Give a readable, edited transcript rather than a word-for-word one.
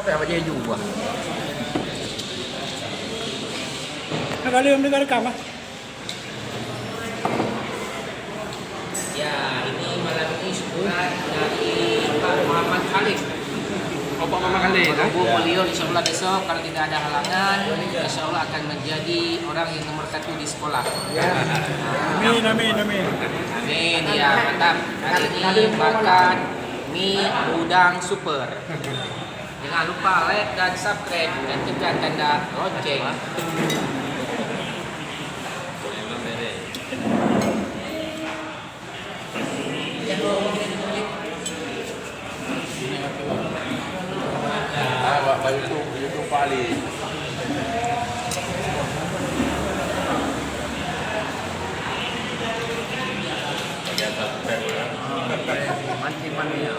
apa dia juga. Negara kamar. Ya, ini malam ini syukuran dari Pak Muhammad Khalid. Oh, Pak Mama kali. Menunggu beliau insya Allah besok kalau tidak ada halangan, insya Allah akan menjadi orang yang nomor 1 di sekolah. Amin. Amin, ya mantap. Hari ini makan mie udang super. Jangan lupa like dan subscribe dan tekan tanda lonceng. Pak YouTube Pak Ali. Mancing-mancing ya.